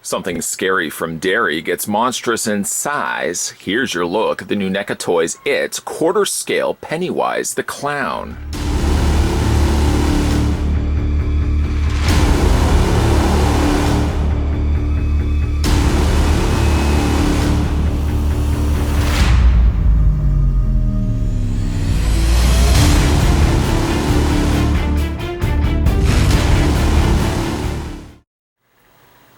Something scary from Derry gets monstrous in size. Here's your look at the new NECA toys. It's quarter-scale Pennywise the Clown.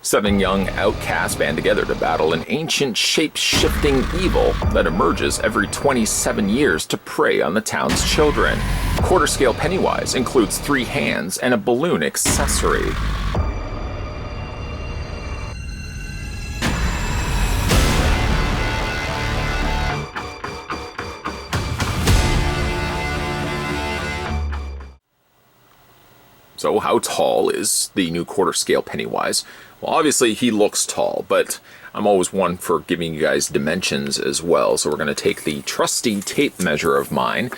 Seven young outcasts band together to battle an ancient shape-shifting evil that emerges every 27 years to prey on the town's children. Quarter-scale Pennywise includes 3 hands and a balloon accessory. So how tall is the new quarter-scale Pennywise? Well, obviously he looks tall, but I'm always one for giving you guys dimensions as well. So we're going to take the trusty tape measure of mine,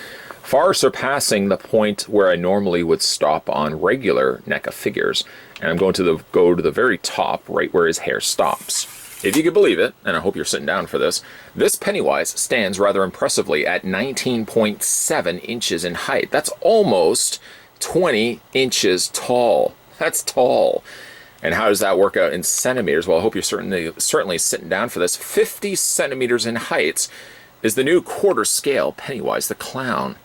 far surpassing the point where I normally would stop on regular NECA figures. And I'm going to go to the very top, right where his hair stops. If you can believe it, and I hope you're sitting down for this Pennywise stands rather impressively at 19.7 inches in height. That's almost 20 inches tall. That's tall. And how does that work out in centimeters? Well, I hope you're certainly sitting down for this. 50 centimeters in height is the new quarter-scale Pennywise the Clown.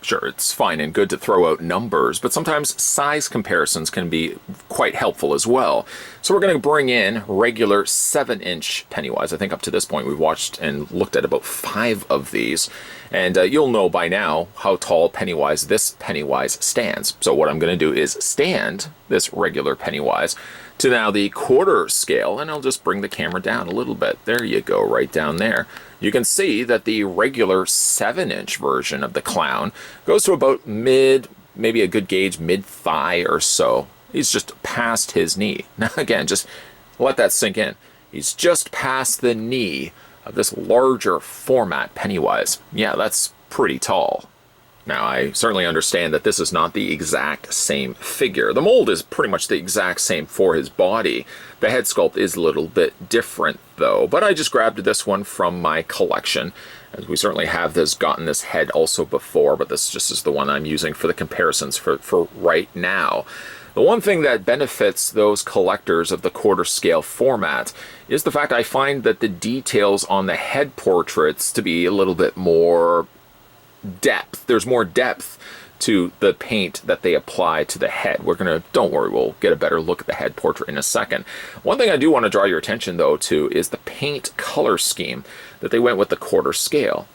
Sure, it's fine and good to throw out numbers, but sometimes size comparisons can be quite helpful as well. So we're going to bring in regular 7-inch Pennywise. I think up to this point we've watched and looked at about 5 of these. And you'll know by now how tall this Pennywise stands. So what I'm going to do is stand this regular Pennywise to now the quarter scale, and I'll just bring the camera down a little bit. There you go, right down there. You can see that the regular 7-inch version of the clown goes to about maybe a good gauge, mid-thigh or so. He's just past his knee. Now again, just let that sink in. He's just past the knee of this larger format Pennywise. Yeah, that's pretty tall. Now, I certainly understand that this is not the exact same figure. The mold is pretty much the exact same for his body. The head sculpt is a little bit different, though. But I just grabbed this one from my collection, as we certainly have gotten this head also before, but this just is the one I'm using for the comparisons for right now. The one thing that benefits those collectors of the quarter-scale format is the fact I find that the details on the head portraits to be a little bit more depth. There's more depth to the paint that they apply to the head. Don't worry, we'll get a better look at the head portrait in a second. One thing I do want to draw your attention though to is the paint color scheme that they went with the quarter scale.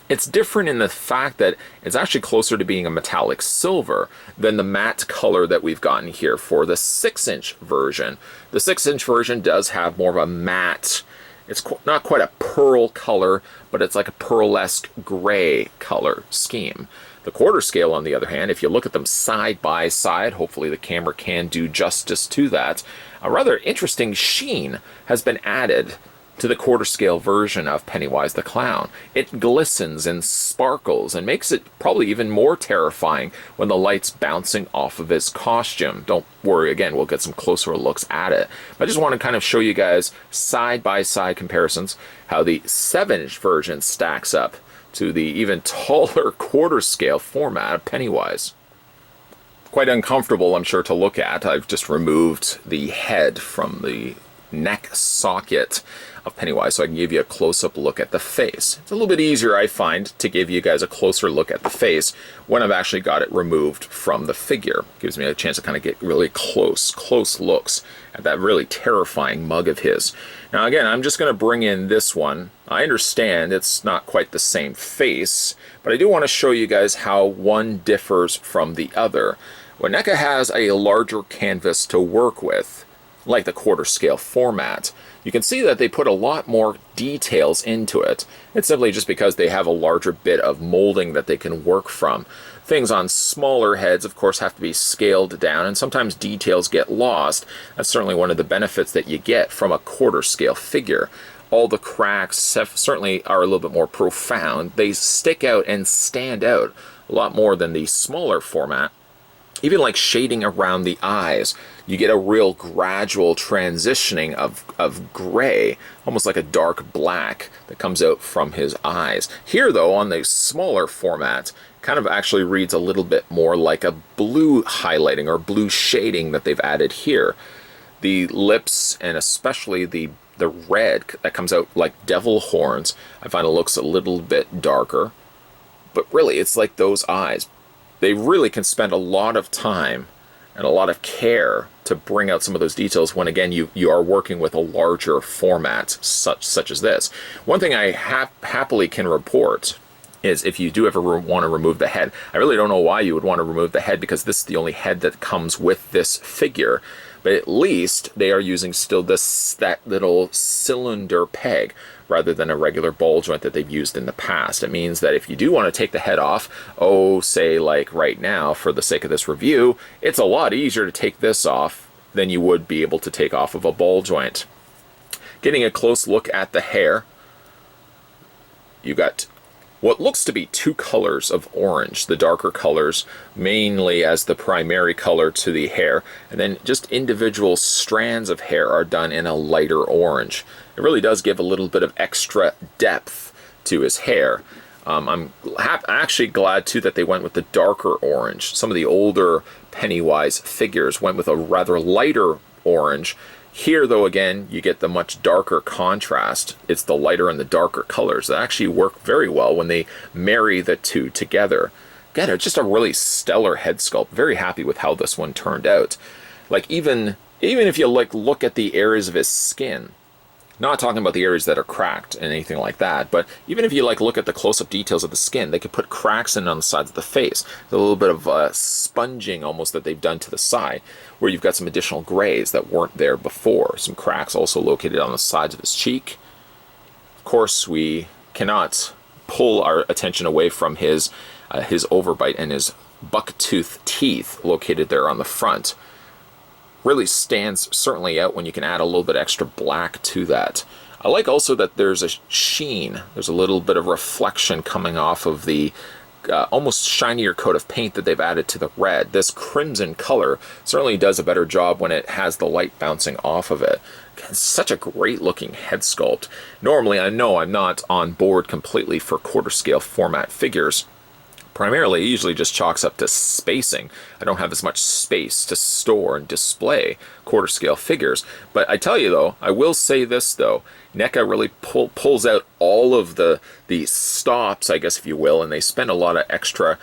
It's different in the fact that it's actually closer to being a metallic silver than the matte color that we've gotten here for the 6-inch version. The 6-inch version does have more of a matte, it's not quite a pearl color, but it's like a pearlesque gray color scheme. The quarter scale, on the other hand, if you look at them side by side, hopefully the camera can do justice to that, a rather interesting sheen has been added to the quarter scale version of Pennywise the Clown. It glistens and sparkles and makes it probably even more terrifying when the light's bouncing off of his costume. Don't worry, again, we'll get some closer looks at it. I just want to kind of show you guys side-by-side comparisons, how the 7-inch version stacks up to the even taller quarter scale format of Pennywise. Quite uncomfortable, I'm sure, to look at. I've just removed the head from the neck socket of Pennywise so I can give you a close-up look at the face. It's a little bit easier, I find, to give you guys a closer look at the face when I've actually got it removed from the figure. Gives me a chance to kind of get really close looks at that really terrifying mug of his. Now again, I'm just going to bring in this one. I understand it's not quite the same face, but I do want to show you guys how one differs from the other. When NECA has a larger canvas to work with, like the quarter scale format, you can see that they put a lot more details into it. It's simply just because they have a larger bit of molding that they can work from. Things on smaller heads, of course, have to be scaled down, and sometimes details get lost. That's certainly one of the benefits that you get from a quarter scale figure. All the cracks certainly are a little bit more profound. They stick out and stand out a lot more than the smaller format. Even like shading around the eyes you get a real gradual transitioning of gray, almost like a dark black that comes out from his eyes. Here, though, on the smaller format, kind of actually reads a little bit more like a blue highlighting or blue shading that they've added here. The lips, and especially the red that comes out like devil horns, I find it looks a little bit darker. But really, it's like those eyes. They really can spend a lot of time and a lot of care to bring out some of those details when, again, you are working with a larger format such as this. One thing I happily can report is if you do ever want to remove the head. I really don't know why you would want to remove the head, because this is the only head that comes with this figure. But at least they are using still that little cylinder peg rather than a regular ball joint that they've used in the past. It means that if you do want to take the head off, say like right now, for the sake of this review, it's a lot easier to take this off than you would be able to take off of a ball joint. Getting a close look at the hair, you got what looks to be two colors of orange, the darker colors mainly as the primary color to the hair, and then just individual strands of hair are done in a lighter orange. It really does give a little bit of extra depth to his hair. I'm actually glad too that they went with the darker orange. Some of the older Pennywise figures went with a rather lighter orange. Here, though, again, you get the much darker contrast. It's the lighter and the darker colors that actually work very well when they marry the two together. Again, it's just a really stellar head sculpt. Very happy with how this one turned out. Like, even if you look at the areas of his skin, not talking about the areas that are cracked and anything like that, but even if you look at the close-up details of the skin, they could put cracks in on the sides of the face. There's a little bit of sponging almost that they've done to the side, where you've got some additional grays that weren't there before. Some cracks also located on the sides of his cheek. Of course, we cannot pull our attention away from his overbite and his buck-tooth teeth located there on the front. Really stands certainly out when you can add a little bit extra black to that. I like also that there's a sheen. There's a little bit of reflection coming off of the almost shinier coat of paint that they've added to the red. This crimson color certainly does a better job when it has the light bouncing off of it. It's such a great looking head sculpt. Normally, I know I'm not on board completely for quarter scale format figures. Primarily, it usually just chalks up to spacing. I don't have as much space to store and display quarter scale figures. But I tell you though, I will say this though, NECA really pulls out all of the stops, I guess if you will, and they spend a lot of extra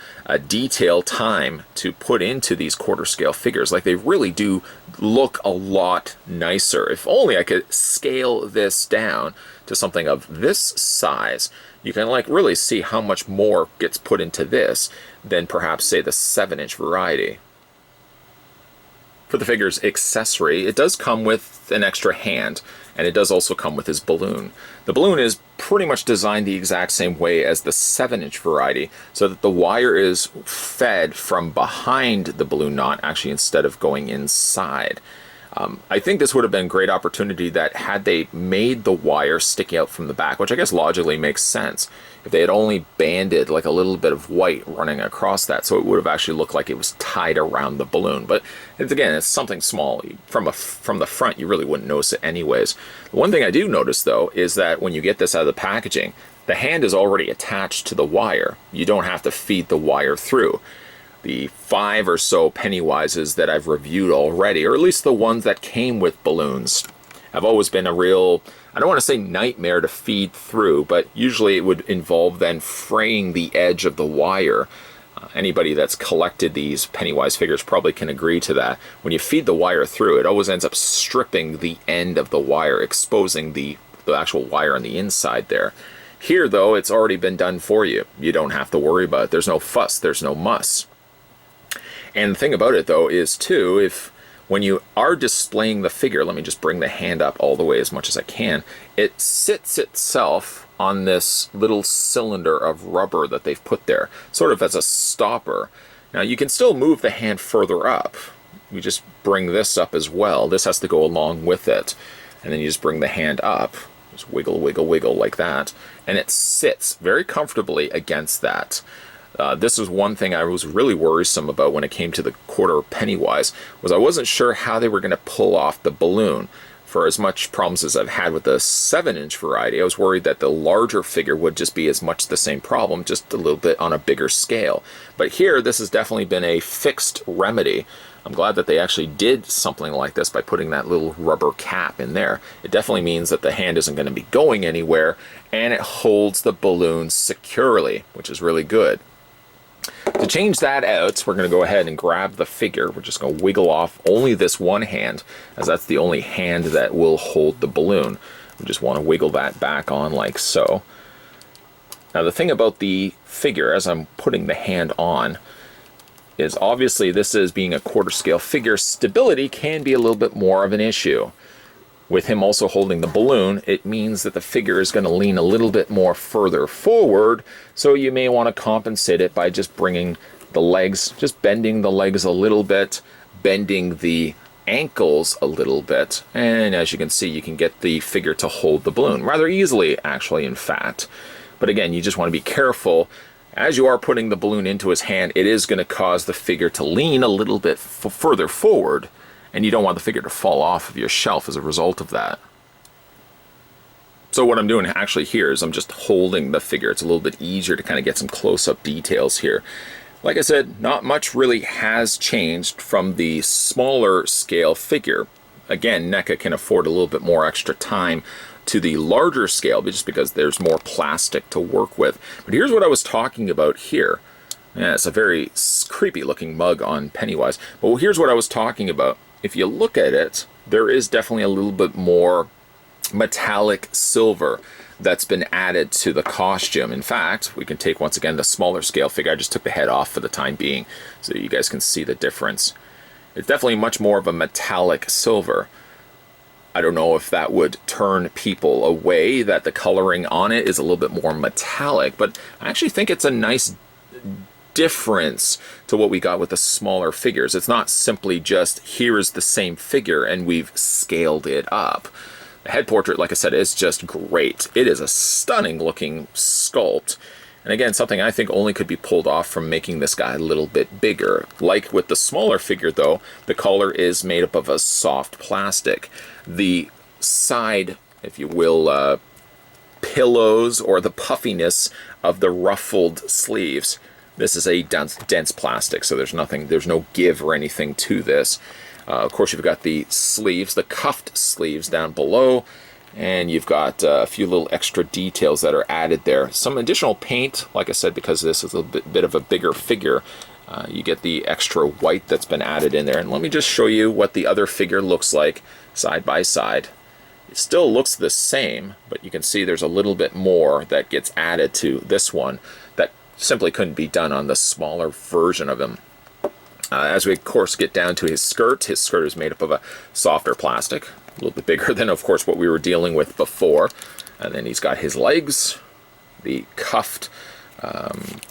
detail time to put into these quarter scale figures. Like, they really do look a lot nicer. If only I could scale this down to something of this size, you can really see how much more gets put into this than perhaps say the 7-inch variety. For the figure's accessory, it does come with an extra hand, and it does also come with his balloon. The balloon is pretty much designed the exact same way as the 7-inch variety, so that the wire is fed from behind the balloon knot, actually, instead of going inside. I think this would have been a great opportunity that had they made the wire sticking out from the back, which I guess logically makes sense, if they had only banded like a little bit of white running across that, so it would have actually looked like it was tied around the balloon. But it's something small. From the front, you really wouldn't notice it anyways. The one thing I do notice though is that when you get this out of the packaging, the hand is already attached to the wire. You don't have to feed the wire through. The 5 or so Pennywises that I've reviewed already, or at least the ones that came with balloons, have always been a real, I don't want to say nightmare to feed through, but usually it would involve then fraying the edge of the wire. Anybody that's collected these Pennywise figures probably can agree to that. When you feed the wire through, it always ends up stripping the end of the wire, exposing the actual wire on the inside there. Here, though, it's already been done for you. You don't have to worry about it. There's no fuss, there's no muss. And the thing about it, though, is, too, when you are displaying the figure, let me just bring the hand up all the way as much as I can, it sits itself on this little cylinder of rubber that they've put there, sort of as a stopper. Now, you can still move the hand further up. You just bring this up as well. This has to go along with it. And then you just bring the hand up. Just wiggle, wiggle, wiggle like that. And it sits very comfortably against that. This is one thing I was really worrisome about when it came to the quarter Pennywise, was I wasn't sure how they were going to pull off the balloon. For as much problems as I've had with the 7-inch variety, I was worried that the larger figure would just be as much the same problem, just a little bit on a bigger scale. But here, this has definitely been a fixed remedy. I'm glad that they actually did something like this by putting that little rubber cap in there. It definitely means that the hand isn't going to be going anywhere, and it holds the balloon securely, which is really good. To change that out, we're going to go ahead and grab the figure. We're just going to wiggle off only this one hand, as that's the only hand that will hold the balloon. We just want to wiggle that back on like so. Now the thing about the figure, as I'm putting the hand on, is obviously this is being a quarter scale figure, stability can be a little bit more of an issue. With him also holding the balloon, it means that the figure is going to lean a little bit more further forward, so you may want to compensate it by just bringing the legs, just bending the legs a little bit, bending the ankles a little bit, and as you can see, you can get the figure to hold the balloon rather easily, actually, in fact. But again, you just want to be careful. As you are putting the balloon into his hand, it is going to cause the figure to lean a little bit further forward, and you don't want the figure to fall off of your shelf as a result of that. So what I'm doing actually here is I'm just holding the figure. It's a little bit easier to kind of get some close-up details here. Like I said, not much really has changed from the smaller scale figure. Again, NECA can afford a little bit more extra time to the larger scale just because there's more plastic to work with. But here's what I was talking about here. Yeah, it's a very creepy looking mug on Pennywise. But here's what I was talking about. If you look at it, there is definitely a little bit more metallic silver that's been added to the costume. In fact, we can take once again the smaller scale figure. I just took the head off for the time being so you guys can see the difference. It's definitely much more of a metallic silver. I don't know if that would turn people away, that the coloring on it is a little bit more metallic, but I actually think it's a nice difference to what we got with the smaller figures. It's not simply just here is the same figure and we've scaled it up. The head portrait, like I said, is just great. It is a stunning looking sculpt. And again, something I think only could be pulled off from making this guy a little bit bigger. Like with the smaller figure though, the collar is made up of a soft plastic. The side, if you will, pillows or the puffiness of the ruffled sleeves, this is a dense plastic, so there's no give or anything to this. Of course, you've got the sleeves, the cuffed sleeves down below, and you've got a few little extra details that are added there. Some additional paint, like I said, because this is a bit of a bigger figure, you get the extra white that's been added in there. And let me just show you what the other figure looks like side by side. It still looks the same, but you can see there's a little bit more that gets added to this one that simply couldn't be done on the smaller version of him. As we, of course, get down to his skirt is made up of a softer plastic, a little bit bigger than, of course, what we were dealing with before. And then he's got his legs, the cuffed,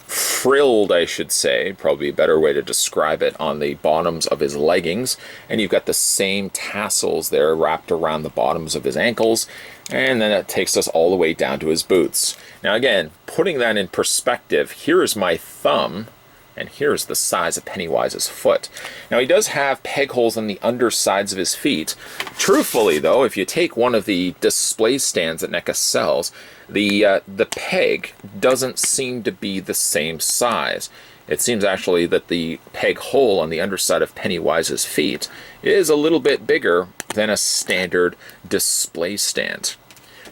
frilled, I should say, probably a better way to describe it, on the bottoms of his leggings. And you've got the same tassels there wrapped around the bottoms of his ankles. And then that takes us all the way down to his boots. Now again, putting that in perspective, here is my thumb, and here's the size of Pennywise's foot. Now he does have peg holes on the undersides of his feet. Truthfully though, if you take one of the display stands that NECA sells, the peg doesn't seem to be the same size. It seems actually that the peg hole on the underside of Pennywise's feet is a little bit bigger than a standard display stand.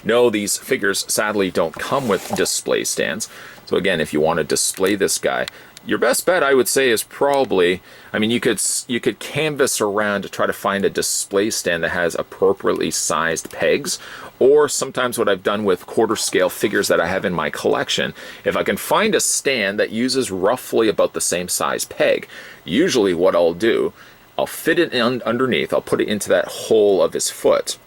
No, these figures sadly don't come with display stands. So again, if you want to display this guy, your best bet, I would say, is probably, I mean, you could canvas around to try to find a display stand that has appropriately sized pegs, or sometimes what I've done with quarter scale figures that I have in my collection, if I can find a stand that uses roughly about the same size peg, usually what I'll do, I'll fit it in underneath, I'll put it into that hole of his foot.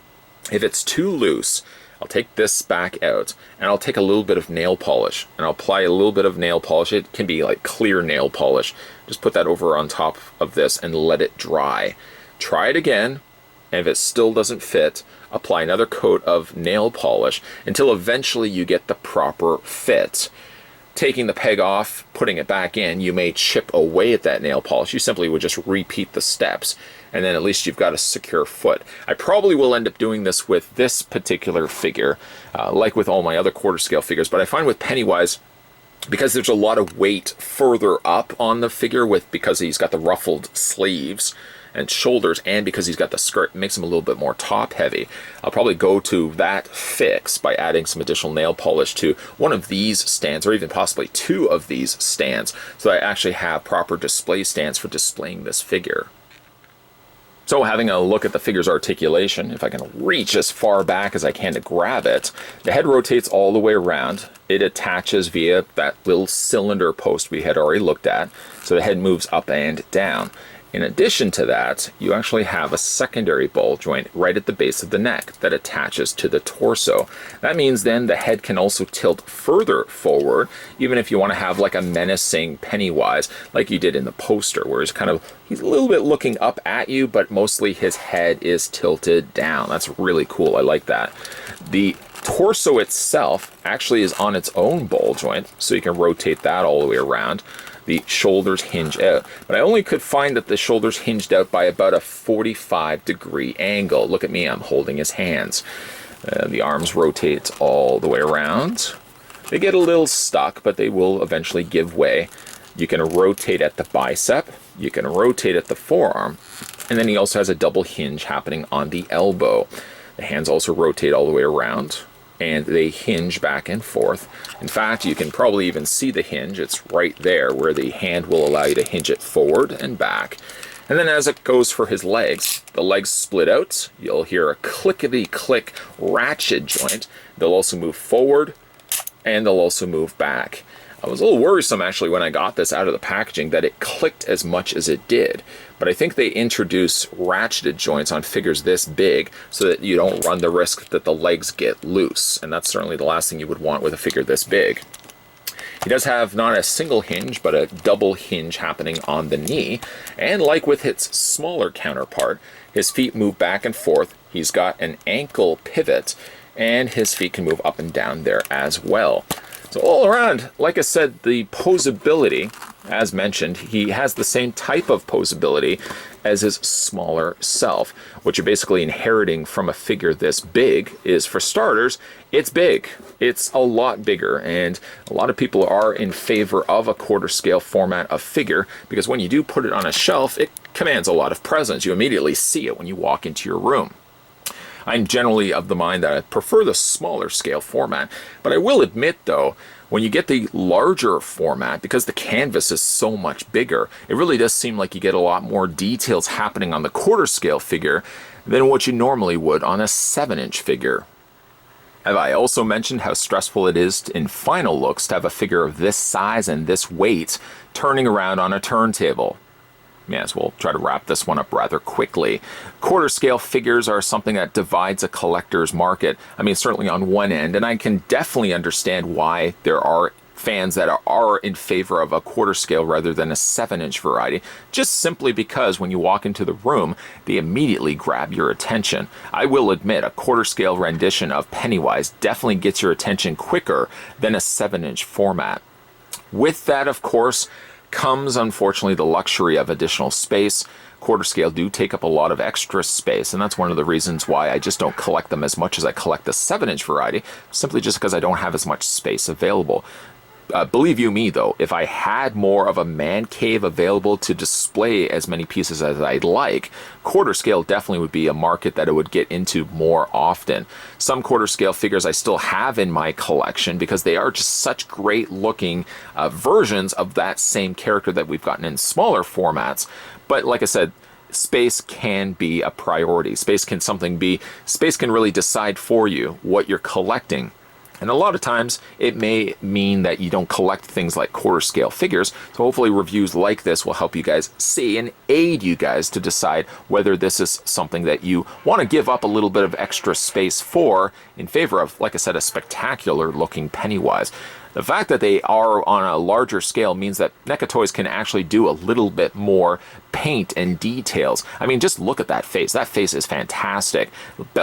If it's too loose, I'll take this back out and I'll take a little bit of nail polish and I'll apply a little bit of nail polish. It can be like clear nail polish. Just put that over on top of this and let it dry. Try it again, and if it still doesn't fit, apply another coat of nail polish until eventually you get the proper fit. taking the peg off, putting it back in, you may chip away at that nail polish. You simply would just repeat the steps, and then at least you've got a secure foot. I probably will end up doing this with this particular figure, like with all my other quarter scale figures, but I find with Pennywise, because there's a lot of weight further up on the figure because he's got the ruffled sleeves and shoulders, and because he's got the skirt, it makes him a little bit more top heavy. I'll probably go to that fix by adding some additional nail polish to one of these stands, or even possibly two of these stands, so that I actually have proper display stands for displaying this figure. So having a look at the figure's articulation, if I can reach as far back as I can to grab it, the head rotates all the way around. It attaches via that little cylinder post we had already looked at, so the head moves up and down. In addition to that, you actually have a secondary ball joint right at the base of the neck that attaches to the torso. That means then the head can also tilt further forward, even if you want to have like a menacing Pennywise, like you did in the poster, where he's a little bit looking up at you, but mostly his head is tilted down. That's really cool. I like that. The torso itself actually is on its own ball joint, so you can rotate that all the way around. The shoulders hinge out, but I only could find that the shoulders hinged out by about a 45-degree angle. Look at me, I'm holding his hands. The arms rotate all the way around. They get a little stuck, but they will eventually give way. You can rotate at the bicep, you can rotate at the forearm, and then he also has a double hinge happening on the elbow. The hands also rotate all the way around, and they hinge back and forth. In fact, you can probably even see the hinge. It's right there where the hand will allow you to hinge it forward and back. And then as it goes for his legs, the legs split out. You'll hear a clickety-click ratchet joint. They'll also move forward, and they'll also move back. I was a little worrisome actually when I got this out of the packaging that it clicked as much as it did. But I think they introduce ratcheted joints on figures this big so that you don't run the risk that the legs get loose. And that's certainly the last thing you would want with a figure this big. He does have not a single hinge, but a double hinge happening on the knee. And like with its smaller counterpart, his feet move back and forth. He's got an ankle pivot, and his feet can move up and down there as well. So all around, like I said, the posability, as mentioned, he has the same type of posability as his smaller self. What you're basically inheriting from a figure this big is, for starters, it's big. It's a lot bigger, and a lot of people are in favor of a quarter scale format of figure, because when you do put it on a shelf, it commands a lot of presence. You immediately see it when you walk into your room. I'm generally of the mind that I prefer the smaller scale format, but I will admit though, when you get the larger format, because the canvas is so much bigger, it really does seem like you get a lot more details happening on the quarter scale figure than what you normally would on a 7-inch figure. Have I also mentioned how stressful it is in final looks to have a figure of this size and this weight turning around on a turntable? Yes, we'll try to wrap this one up rather quickly. Quarter scale figures are something that divides a collector's market. I mean, certainly on one end, and I can definitely understand why there are fans that are in favor of a quarter scale rather than a 7-inch variety, just simply because when you walk into the room, they immediately grab your attention. I will admit, a quarter scale rendition of Pennywise definitely gets your attention quicker than a 7-inch format. With that, of course, comes unfortunately the luxury of additional space. Quarter scale do take up a lot of extra space, and that's one of the reasons why I just don't collect them as much as I collect the 7-inch variety, simply just because I don't have as much space available. Believe you me though, if I had more of a man cave available to display as many pieces as I'd like, quarter scale definitely would be a market that I would get into more often. Some quarter scale figures I still have in my collection because they are just such great looking versions of that same character that we've gotten in smaller formats. But like I said, space can be a priority. Space can really decide for you what you're collecting. And a lot of times it may mean that you don't collect things like quarter scale figures. So hopefully reviews like this will help you guys see and aid you guys to decide whether this is something that you want to give up a little bit of extra space for in favor of, like I said, a spectacular looking Pennywise. The fact that they are on a larger scale means that NECA toys can actually do a little bit more paint and details. I mean, just look at that face. That face is fantastic.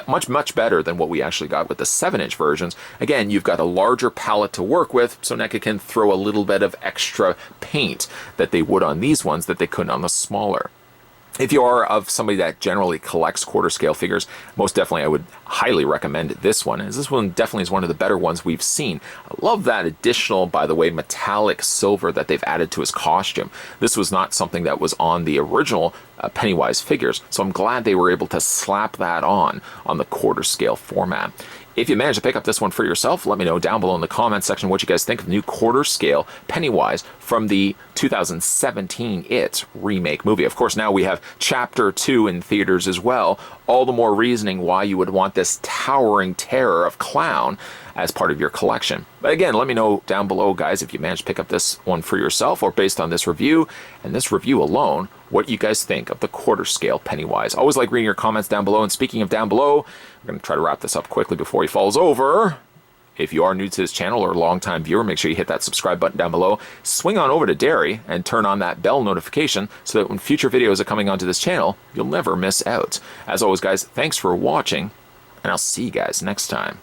Much better than what we actually got with the 7-inch versions. Again, you've got a larger palette to work with, so NECA can throw a little bit of extra paint that they would on these ones that they couldn't on the smaller. If you are of somebody that generally collects quarter scale figures, most definitely I would highly recommend this one, as this one definitely is one of the better ones we've seen. I love that additional, by the way, metallic silver that they've added to his costume. This was not something that was on the original Pennywise figures, so I'm glad they were able to slap that on the quarter scale format. If you manage to pick up this one for yourself, let me know down below in the comments section what you guys think of the new quarter scale Pennywise from the 2017 It remake movie. Of course, now we have Chapter 2 in theaters as well. All the more reasoning why you would want this towering terror of clown as part of your collection. But again, let me know down below, guys, if you managed to pick up this one for yourself or based on this review and this review alone, what you guys think of the quarter scale Pennywise. Always like reading your comments down below. And speaking of down below, I'm going to try to wrap this up quickly before he falls over. If you are new to this channel or a long-time viewer, make sure you hit that subscribe button down below. Swing on over to Derry and turn on that bell notification so that when future videos are coming onto this channel, you'll never miss out. As always, guys, thanks for watching, and I'll see you guys next time.